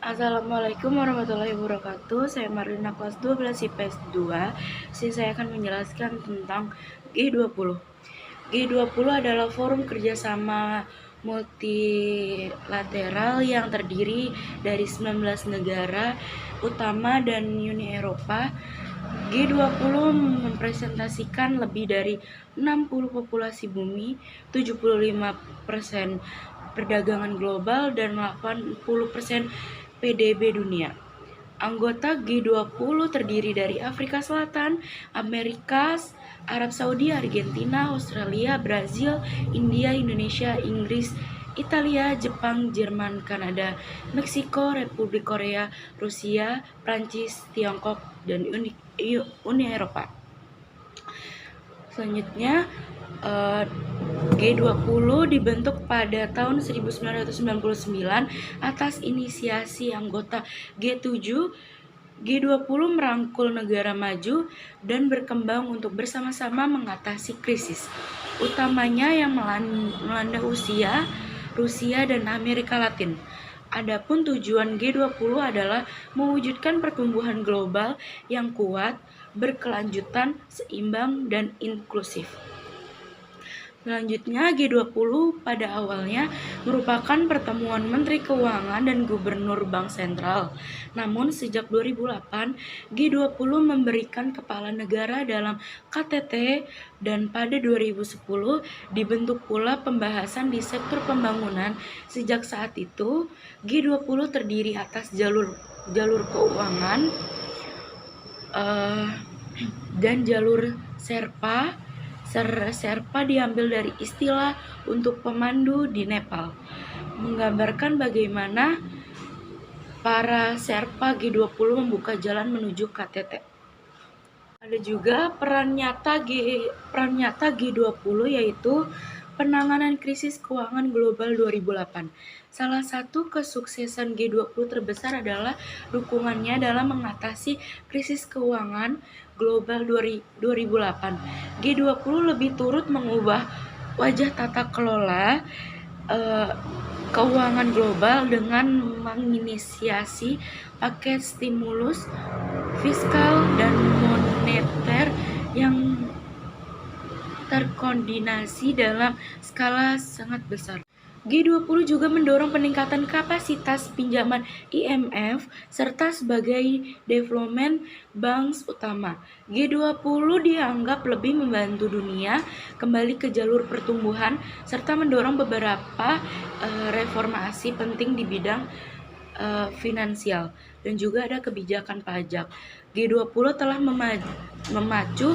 Assalamualaikum warahmatullahi wabarakatuh. Saya Marlina kelas 12 IPS 2. Saya akan menjelaskan tentang G20. G20 adalah forum kerjasama multilateral yang terdiri dari 19 negara utama dan Uni Eropa. G20 mempresentasikan lebih dari 60 populasi bumi, 75% perdagangan global, dan 80% PDB dunia. Anggota G20 terdiri dari Afrika Selatan, Amerika, Arab Saudi, Argentina, Australia, Brazil, India, Indonesia, Inggris, Italia, Jepang, Jerman, Kanada, Meksiko, Republik Korea, Rusia, Prancis, Tiongkok, dan Uni Eropa. Selanjutnya, G20 dibentuk pada tahun 1999 atas inisiasi anggota G7. G20 merangkul negara maju dan berkembang untuk bersama-sama mengatasi krisis, utamanya yang melanda Rusia, dan Amerika Latin. Adapun tujuan G20 adalah mewujudkan pertumbuhan global yang kuat, berkelanjutan, seimbang, dan inklusif. Selanjutnya, G20 pada awalnya merupakan pertemuan Menteri Keuangan dan Gubernur Bank Sentral. Namun sejak 2008, G20 memberikan kepala negara dalam KTT, dan pada 2010 dibentuk pula pembahasan di sektor pembangunan. Sejak saat itu, G20 terdiri atas jalur keuangan dan jalur Sherpa. Sherpa diambil dari istilah untuk pemandu di Nepal, menggambarkan bagaimana para Sherpa G20 membuka jalan menuju KTT. Ada juga peran nyata G20, yaitu penanganan krisis keuangan global 2008. Salah satu kesuksesan G20 terbesar adalah dukungannya dalam mengatasi krisis keuangan global 2008. G20 lebih turut mengubah wajah tata kelola keuangan global dengan menginisiasi paket stimulus fiskal dan moneter yang terkoordinasi dalam skala sangat besar. G20 juga mendorong peningkatan kapasitas pinjaman IMF serta sebagai development banks utama. G20 dianggap lebih membantu dunia kembali ke jalur pertumbuhan serta mendorong beberapa reformasi penting di bidang finansial, dan juga ada kebijakan pajak. G20 telah memacu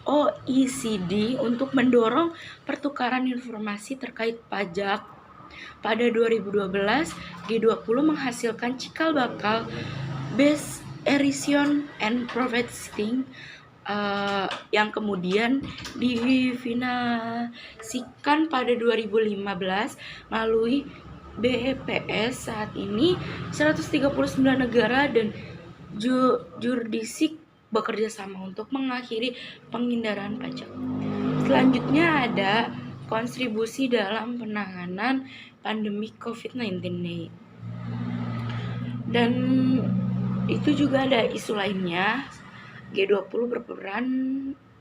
OECD untuk mendorong pertukaran informasi terkait pajak. Pada 2012, G20 menghasilkan cikal bakal Best Erosion and Profit-Shifting yang kemudian difinalisikan pada 2015 melalui BEPS. Saat ini 139 negara dan jurisdiksi bekerja sama untuk mengakhiri penghindaran pajak. Selanjutnya ada kontribusi dalam penanganan pandemi COVID-19. Dan itu juga ada isu lainnya. G20 berperan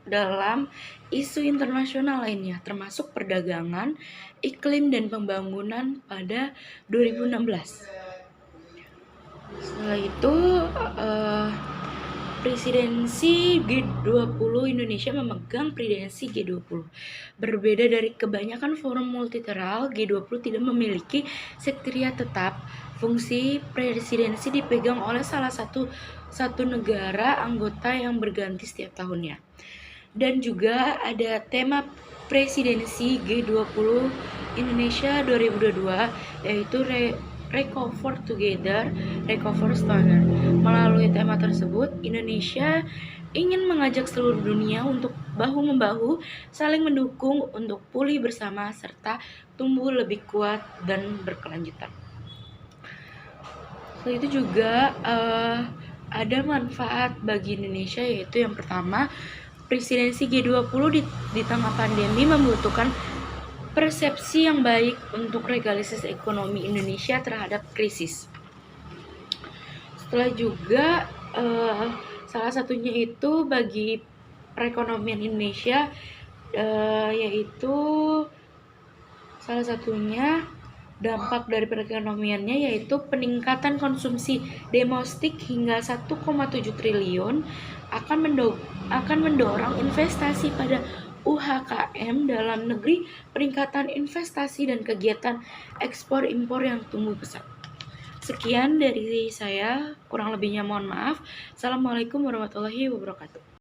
dalam isu internasional lainnya, termasuk perdagangan, iklim, dan pembangunan pada 2016. Setelah itu, Presidensi G20, Indonesia memegang presidensi G20. Berbeda dari kebanyakan forum multilateral, G20 tidak memiliki sekretariat tetap. Fungsi presidensi dipegang oleh salah satu negara anggota yang berganti setiap tahunnya. Dan juga ada tema presidensi G20 Indonesia 2022, yaitu Recover Together, Recover Stronger. Melalui tema tersebut, Indonesia ingin mengajak seluruh dunia untuk bahu-membahu, saling mendukung untuk pulih bersama serta tumbuh lebih kuat dan berkelanjutan. Selain itu juga ada manfaat bagi Indonesia, yaitu yang pertama, presidensi G20 di tengah pandemi membutuhkan persepsi yang baik untuk legalisasi ekonomi Indonesia terhadap krisis. Setelah juga salah satunya itu bagi perekonomian Indonesia, yaitu salah satunya dampak dari perekonomiannya yaitu peningkatan konsumsi domestik hingga 1,7 triliun akan mendorong investasi pada UHKM dalam negeri, peningkatan investasi dan kegiatan ekspor impor yang tumbuh pesat. Sekian dari saya, kurang lebihnya mohon maaf. Assalamualaikum warahmatullahi wabarakatuh.